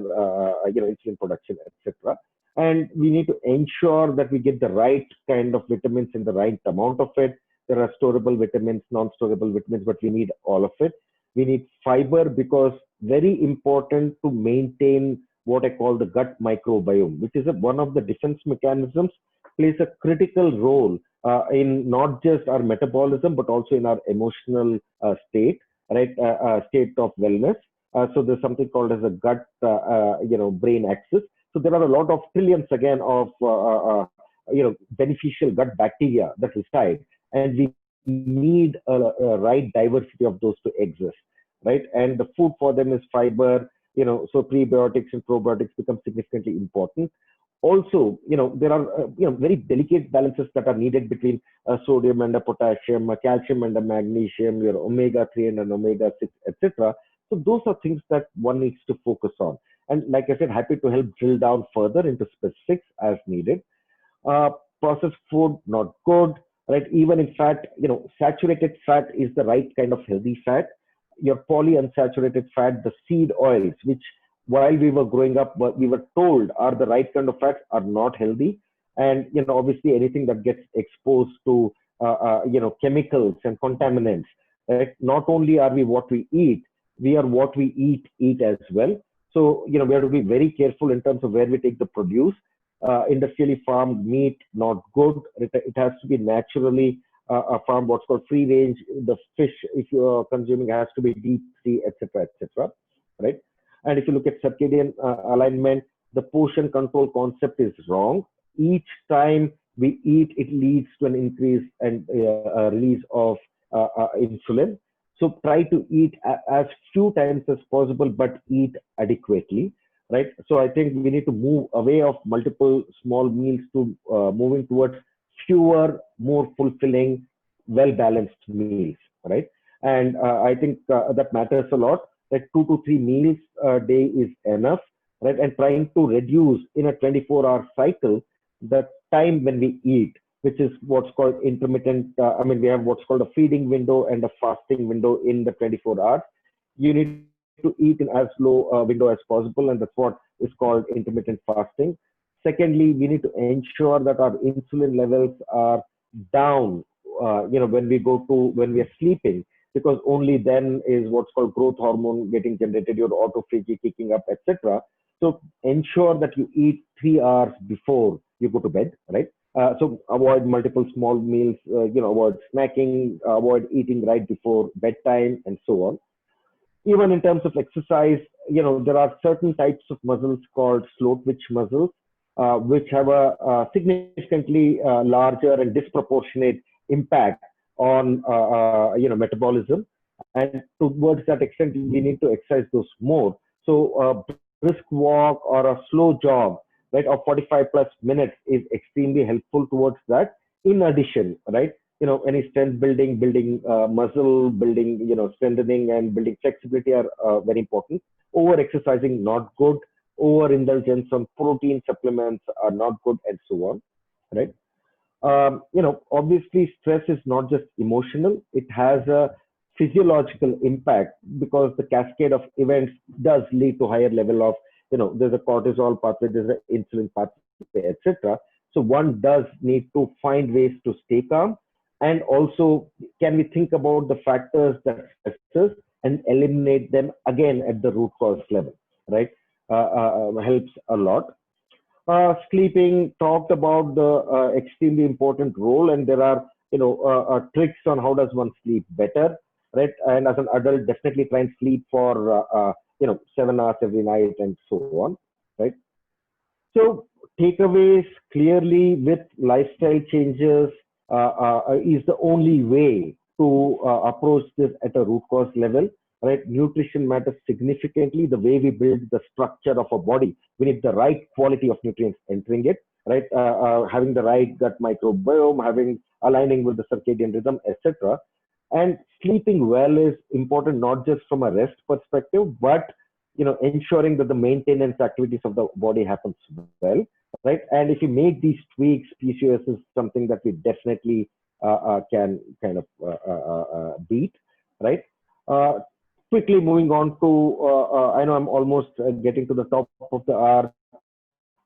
insulin production, etc. And we need to ensure that we get the right kind of vitamins in the right amount of it. There are storable vitamins, non-storable vitamins, but we need all of it. We need fiber, because very important to maintain what I call the gut microbiome, which is one of the defense mechanisms, plays a critical role in not just our metabolism, but also in our emotional state, right? State of wellness. So there's something called as a gut, brain axis. So there are a lot of trillions again of beneficial gut bacteria that reside, and we need a right diversity of those to exist, right? And the food for them is fiber. So prebiotics and probiotics become significantly important. Also, there are very delicate balances that are needed between sodium and a potassium, calcium and a magnesium, your omega-3 and an omega-6, etc. So those are things that one needs to focus on. And like I said, happy to help drill down further into specifics as needed. Processed food, not good, right? Even in fact, saturated fat is the right kind of healthy fat. Your polyunsaturated fat, the seed oils, which while we were growing up, we were told are the right kind of fats, are not healthy. And, obviously anything that gets exposed to, chemicals and contaminants, right? Not only are we what we eat, we are what we eat as well. So, we have to be very careful in terms of where we take the produce. Industrially farmed meat, not good. It has to be naturally farmed, what's called free range. The fish, if you are consuming, has to be deep sea, etc., etc., right? And if you look at circadian alignment, the portion control concept is wrong. Each time we eat, it leads to an increase and release of insulin. So try to eat as few times as possible, but eat adequately, right? So I think we need to move away of multiple small meals to moving towards fewer, more fulfilling, well-balanced meals, right? And I think that matters a lot. Like 2 to 3 meals a day is enough, right? And trying to reduce in a 24-hour cycle the time when we eat, which is what's called intermittent. I mean, we have what's called a feeding window and a fasting window in the 24 hours. You need to eat in as low window as possible, and that's what is called intermittent fasting. Secondly, we need to ensure that our insulin levels are down, when when we are sleeping, because only then is what's called growth hormone getting generated, your autophagy kicking up, etc. So ensure that you eat 3 hours before you go to bed, right? So avoid multiple small meals, avoid snacking, avoid eating right before bedtime, and so on. Even in terms of exercise, there are certain types of muscles called slow twitch muscles, which have a significantly larger and disproportionate impact on metabolism. And towards that extent, we need to exercise those more. So brisk walk or a slow jog, right, of 45 plus minutes is extremely helpful towards that. In addition, right, any strength building muscle building, strengthening and building flexibility are very important. Over exercising not good. Overindulgence on protein supplements are not good, and so on, right? Obviously stress is not just emotional, it has a physiological impact, because the cascade of events does lead to higher level of, there's a cortisol pathway, there's an insulin pathway, etc. So one does need to find ways to stay calm. And also, can we think about the factors that stress and eliminate them again at the root cause level, right? Helps a lot. Sleeping, talked about the extremely important role, and there are tricks on how does one sleep better, right? And as an adult, definitely try and sleep for 7 hours every night, and so on, right? So takeaways clearly with lifestyle changes is the only way to approach this at a root cause level. Right, nutrition matters significantly. The way we build the structure of a body, we need the right quality of nutrients entering it. Right, having the right gut microbiome, having aligning with the circadian rhythm, etc. And sleeping well is important not just from a rest perspective, but ensuring that the maintenance activities of the body happens well, right? And if you make these tweaks, PCOS is something that we definitely can kind of beat, right? Uh, Quickly moving on to, I know I'm almost getting to the top of the hour.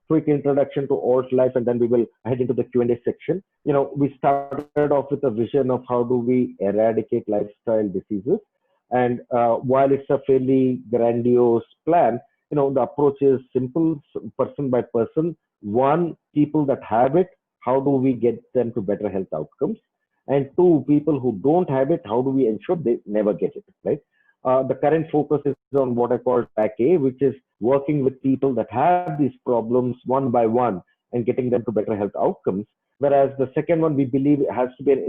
Quick introduction to alt life, and then we will head into the Q&A section. We started off with a vision of how do we eradicate lifestyle diseases. And while it's a fairly grandiose plan, the approach is simple, person by person. One, people that have it, how do we get them to better health outcomes? And two, people who don't have it, how do we ensure they never get it, right? The current focus is on what I call track A, which is working with people that have these problems one by one and getting them to better health outcomes. Whereas the second one, we believe it has to be an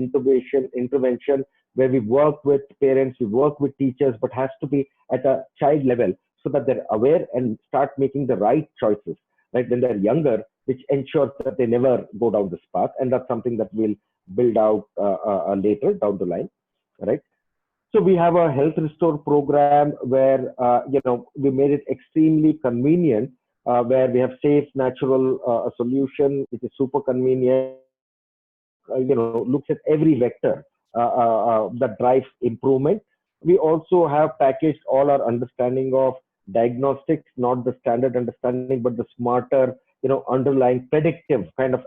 intervention where we work with parents, we work with teachers, but has to be at a child level so that they're aware and start making the right choices, right, when they're younger, which ensures that they never go down this path. And that's something that we'll build out later down the line, right? So we have a health restore program where we made it extremely convenient, where we have safe, natural solution, which is super convenient. Looks at every vector that drives improvement. We also have packaged all our understanding of diagnostics, not the standard understanding, but the smarter, underlying predictive kind of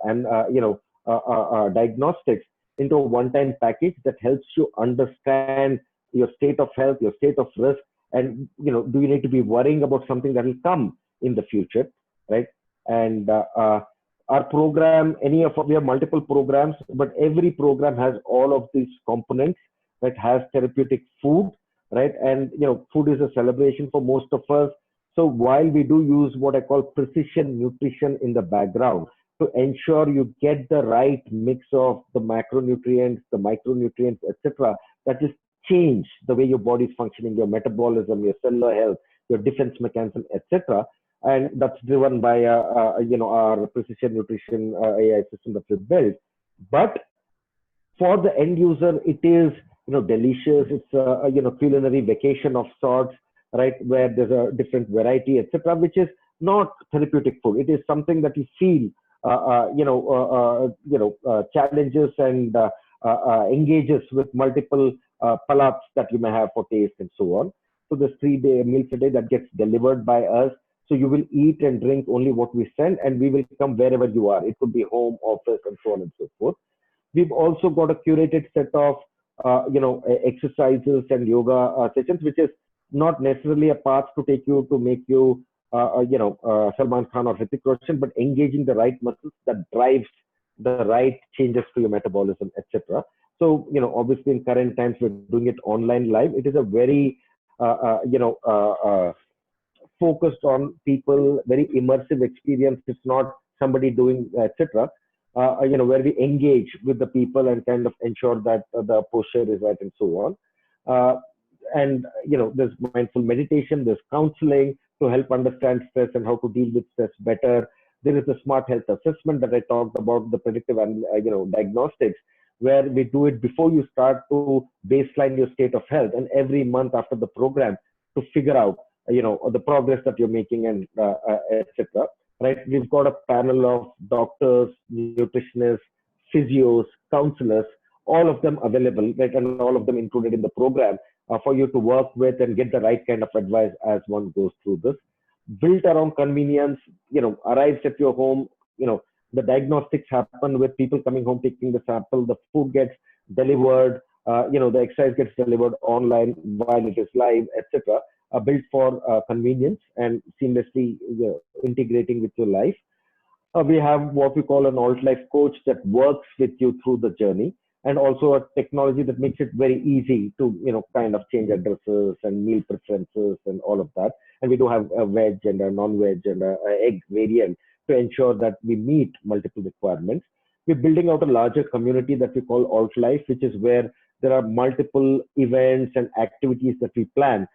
diagnostics into a one-time package that helps you understand your state of health, your state of risk, and do you need to be worrying about something that will come in the future, right? And our program, we have multiple programs, but every program has all of these components that has therapeutic food, right? And food is a celebration for most of us. So while we do use what I call precision nutrition in the background to ensure you get the right mix of the macronutrients, the micronutrients, etc., that just change the way your body is functioning, your metabolism, your cellular health, your defense mechanism, etc. And that's driven by our precision nutrition AI system that we built. But for the end user, it is delicious. It's a culinary vacation of sorts, right? Where there's a different variety, etc., which is not therapeutic food. It is something that you feel, challenges and engages with multiple palates that you may have for taste and so on. So there's 3 day meals a day that gets delivered by us. So you will eat and drink only what we send, and we will come wherever you are. It could be home, office, and so on and so forth. We've also got a curated set of exercises and yoga sessions, which is not necessarily a path to take you to make you Salman Khan or Hrithik Roshan, but engaging the right muscles that drives the right changes to your metabolism, etc. So obviously in current times we're doing it online live. It is a very focused on people, very immersive experience. It's not somebody doing etc. Where we engage with the people and kind of ensure that the posture is right and so on. And there's mindful meditation, there's counseling to help understand stress and how to deal with stress better. There is a smart health assessment that I talked about, the predictive and diagnostics, where we do it before you start to baseline your state of health, and every month after the program to figure out the progress that you're making and etc. Right? We've got a panel of doctors, nutritionists, physios, counselors, all of them available, right, and all of them included in the program for you to work with and get the right kind of advice as one goes through this. Built around convenience, arrives at your home, the diagnostics happen with people coming home, taking the sample, the food gets delivered, the exercise gets delivered online while it is live, etc. Built for convenience and seamlessly integrating with your life. We have what we call an alt life coach that works with you through the journey, and also a technology that makes it very easy to kind of change addresses and meal preferences and all of that. And we do have a veg and a non-veg and a egg variant to ensure that we meet multiple requirements. We're building out a larger community that we call alt life, which is where there are multiple events and activities that we plan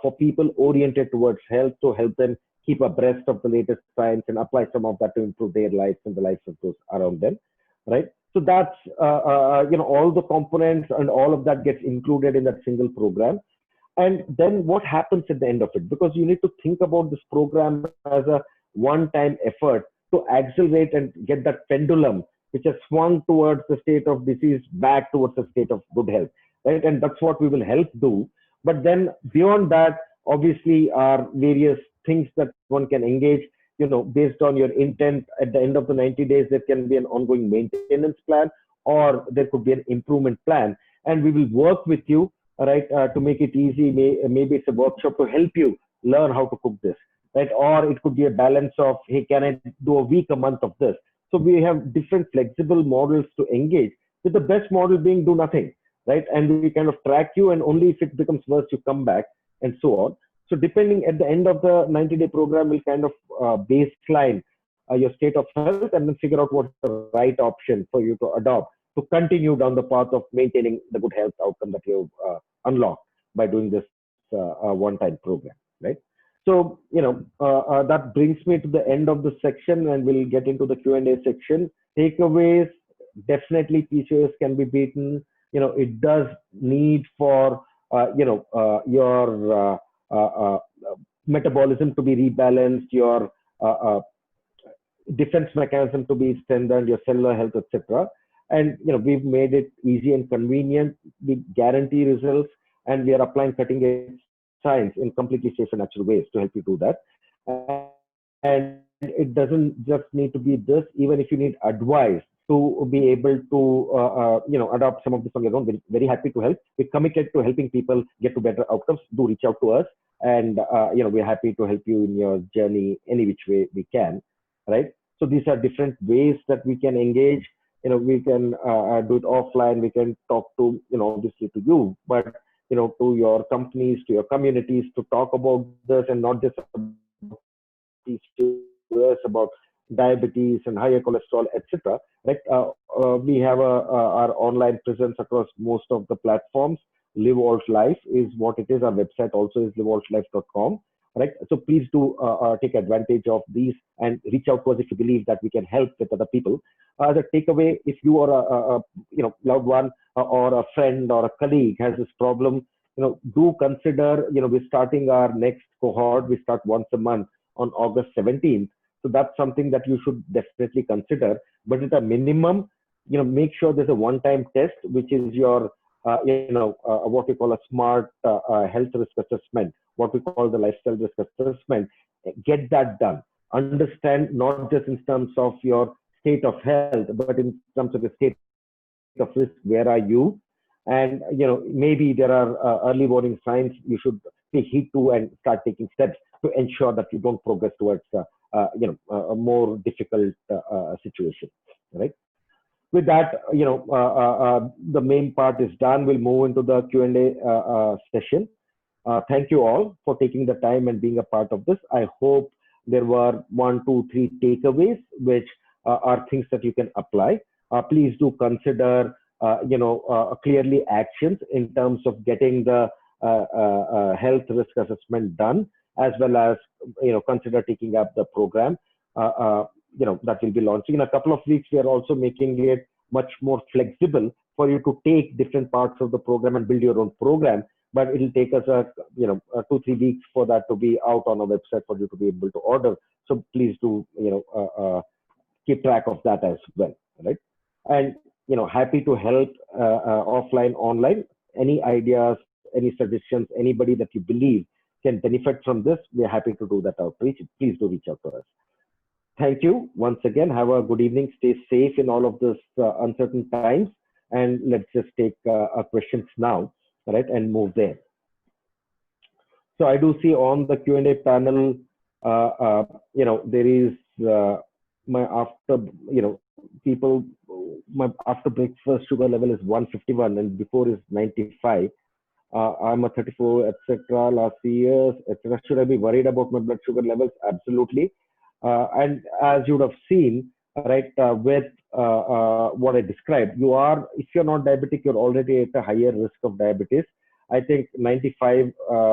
for people oriented towards health, to help them keep abreast of the latest science and apply some of that to improve their lives and the lives of those around them, right? So that's all the components and all of that gets included in that single program. And then what happens at the end of it? Because you need to think about this program as a one-time effort to accelerate and get that pendulum which has swung towards the state of disease back towards the state of good health, right? And that's what we will help do. But then beyond that, obviously, are various things that one can engage, based on your intent. At the end of the 90 days, there can be an ongoing maintenance plan, or there could be an improvement plan. And we will work with you, right, to make it easy. Maybe it's a workshop to help you learn how to cook this, right? Or it could be a balance of, hey, can I do a week, a month of this? So we have different flexible models to engage, with the best model being do nothing, right? And we kind of track you, and only if it becomes worse, you come back, and so on. So depending at the end of the 90-day program, we'll kind of baseline your state of health, and then figure out what's the right option for you to adopt to continue down the path of maintaining the good health outcome that you've unlocked by doing this one-time program, right? So, that brings me to the end of the section, and we'll get into the Q&A section. Takeaways: definitely PCOS can be beaten. It does need for your metabolism to be rebalanced, your defense mechanism to be strengthened, your cellular health, etc. And we've made it easy and convenient. We guarantee results, and we are applying cutting edge science in completely safe and natural ways to help you do that. And it doesn't just need to be this. Even if you need advice to be able to adopt some of this on your own, we're very happy to help. We're committed to helping people get to better outcomes. Do reach out to us, and we're happy to help you in your journey any which way we can, right? So these are different ways that we can engage. We can do it offline. We can talk to obviously to you, but to your companies, to your communities, to talk about this, and not just about diabetes and higher cholesterol, etc. Right? We have our online presence across most of the platforms. Live Alt Life is what it is. Our website also is livealtlife.com. right? So please do take advantage of these and reach out to us if you believe that we can help with other people. As a takeaway, if you are a loved one or a friend or a colleague has this problem, do consider, we're starting our next cohort. We start once a month on August 17th. So that's something that you should definitely consider. But at a minimum, make sure there's a one-time test, which is your, what we call a smart health risk assessment, what we call the lifestyle risk assessment. Get that done. Understand not just in terms of your state of health, but in terms of the state of risk. Where are you? And maybe there are early warning signs you should take heed to and start taking steps to ensure that you don't progress towards a more difficult situation, right? With that, the main part is done. We'll move into the Q&A session. Thank you all for taking the time and being a part of this. I hope there were 1, 2, 3 takeaways, which are things that you can apply. Please do consider, clearly actions in terms of getting the health risk assessment done, as well as, consider taking up the program, that will be launching in a couple of weeks. We are also making it much more flexible for you to take different parts of the program and build your own program. But it will take us 2, 3 weeks for that to be out on our website for you to be able to order. So please do, keep track of that as well, right? And happy to help offline, online. Any ideas, any suggestions, anybody that you believe can benefit from this, we're happy to do that outreach. Please do reach out to us. Thank you once again. Have a good evening. Stay safe in all of this uncertain times. And let's just take questions now, right, and move there. So I do see on the Q&A panel, there is my after breakfast sugar level is 151 and before is 95. I'm a 34, etc. Last years, etc. Should I be worried about my blood sugar levels? Absolutely. And as you would have seen, right, with what I described, if you're not diabetic, you're already at a higher risk of diabetes. I think 95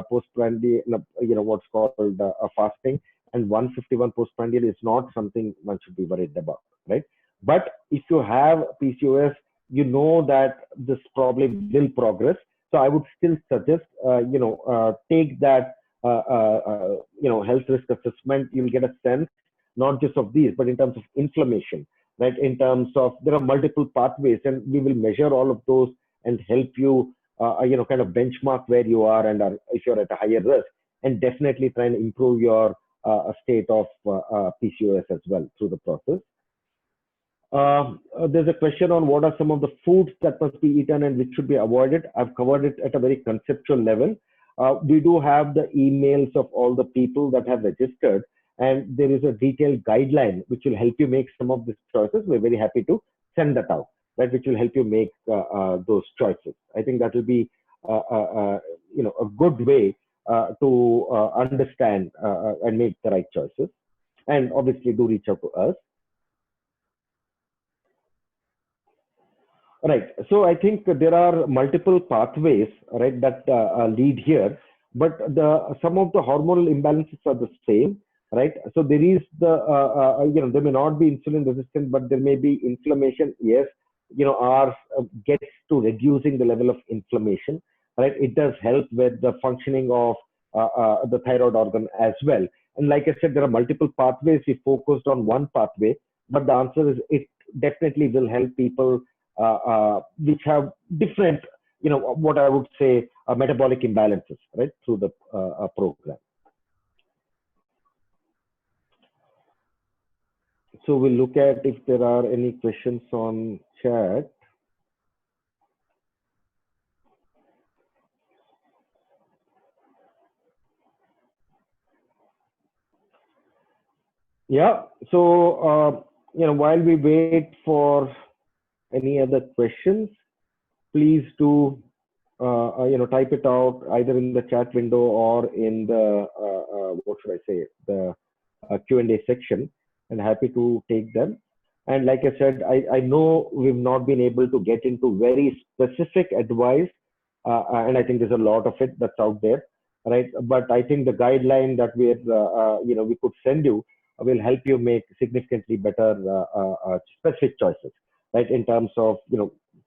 postprandial, what's called fasting, and 151 postprandial is not something one should be worried about, right? But if you have PCOS, that this probably will progress. So I would still suggest, take that, health risk assessment. You'll get a sense, not just of these, but in terms of inflammation, right? In terms of, there are multiple pathways, and we will measure all of those and help you, kind of benchmark where you are and if you're at a higher risk, and definitely try and improve your state of PCOS as well through the process. There's a question on what are some of the foods that must be eaten and which should be avoided. I've covered it at a very conceptual level. We do have the emails of all the people that have registered, and there is a detailed guideline which will help you make some of these choices. We're very happy to send that out, right, which will help you make those choices. I think that will be a good way to understand and make the right choices. And obviously do reach out to us. Right. So I think there are multiple pathways, right, that lead here, but some of the hormonal imbalances are the same, right? So there is there may not be insulin resistance, but there may be inflammation. Yes, ours gets to reducing the level of inflammation, right? It does help with the functioning of the thyroid organ as well. And like I said, there are multiple pathways. We focused on one pathway, but the answer is it definitely will help people which have different, what I would say, metabolic imbalances, right, through the program. So we'll look at if there are any questions on chat. Yeah. So, while we wait for any other questions, please do, type it out either in the chat window or in the, what should I say, the Q&A section, and happy to take them. And like I said, I know we've not been able to get into very specific advice, and I think there's a lot of it that's out there. right? But I think the guideline that we could send you will help you make significantly better specific choices, right? In terms of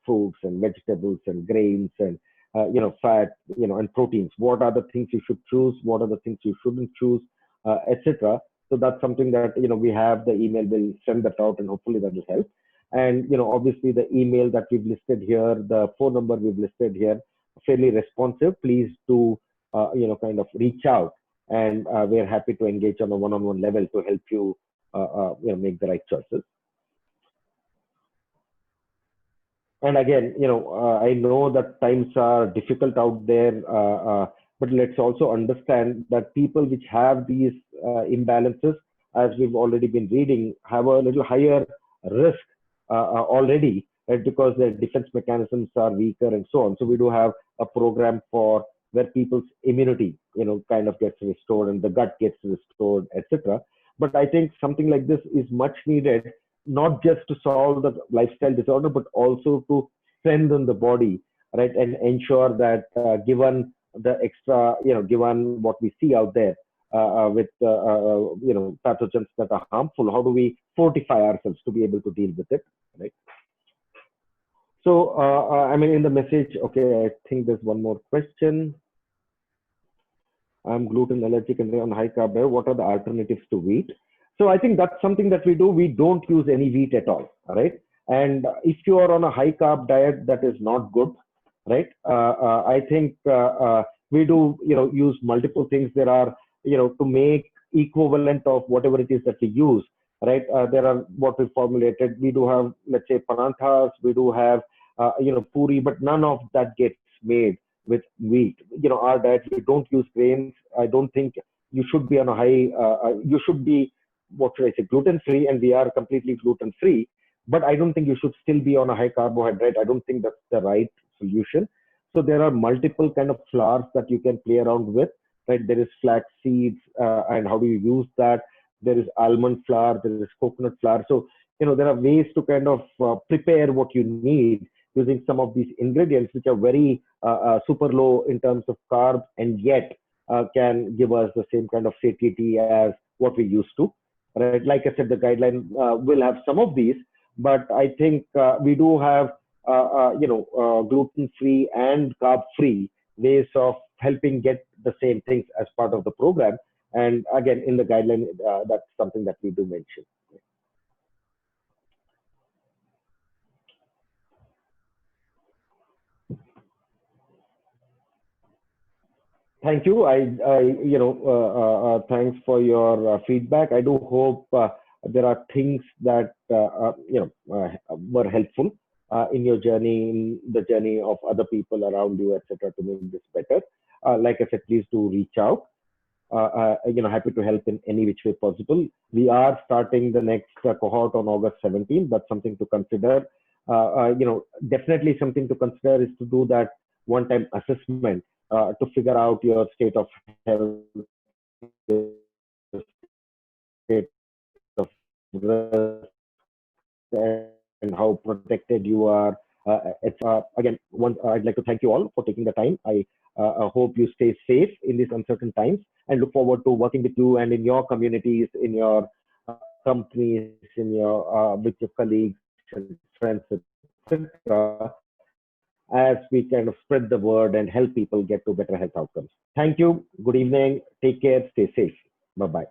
fruits and vegetables and grains and fat, and proteins. What are the things you should choose? What are the things you shouldn't choose, etc. So that's something that we have. The email will send that out, and hopefully that will help. And obviously the email that we've listed here, the phone number we've listed here, fairly responsive. Please do kind of reach out, and we're happy to engage on a one-on-one level to help you make the right choices. And again, I know that times are difficult out there, but let's also understand that people which have these imbalances, as we've already been reading, have a little higher risk already, right? Because their defense mechanisms are weaker and so on. So we do have a program for where people's immunity, kind of gets restored and the gut gets restored, etc. But I think something like this is much needed, not just to solve the lifestyle disorder, but also to strengthen the body, right? And ensure that given the extra, given what we see out there with, pathogens that are harmful, how do we fortify ourselves to be able to deal with it, right? So, I mean, in the message, okay, I think there's one more question. I'm gluten allergic and on high carb diet. What are the alternatives to wheat? So I think that's something that we do. We don't use any wheat at all, right? And if you are on a high carb diet, that is not good, right? I think we do, use multiple things. There are, to make equivalent of whatever it is that we use, right? There are what we formulated. We do have, let's say, paranthas. We do have, puri, but none of that gets made with wheat. Our diet, we don't use grains. I don't think you should be on a high, you should be, what should I say, gluten-free, and we are completely gluten-free. But I don't think you should still be on a high carbohydrate. I don't think that's the right solution. So there are multiple kind of flours that you can play around with, right? There is flax seeds, and how do you use that? There is almond flour, there is coconut flour. So, there are ways to kind of prepare what you need using some of these ingredients, which are very super low in terms of carbs, and yet can give us the same kind of satiety as what we used to. Right? Like I said, the guideline will have some of these, but I think we do have, gluten-free and carb-free ways of helping get the same things as part of the program. And again, in the guideline, that's something that we do mention. Thank you. Thanks for your feedback. I do hope there are things that were helpful in your journey, in the journey of other people around you, etc., to make this better. Like I said, please do reach out. Happy to help in any which way possible. We are starting the next cohort on August 17th. That's something to consider. Definitely something to consider is to do that one-time assessment to figure out your state of health, state of rest, and how protected you are. Again, I'd like to thank you all for taking the time. I hope you stay safe in these uncertain times, and look forward to working with you and in your communities, in your companies, in your with your colleagues and friends, etc., as we kind of spread the word and help people get to better health outcomes. Thank you. Good evening. Take care. Stay safe. Bye-bye.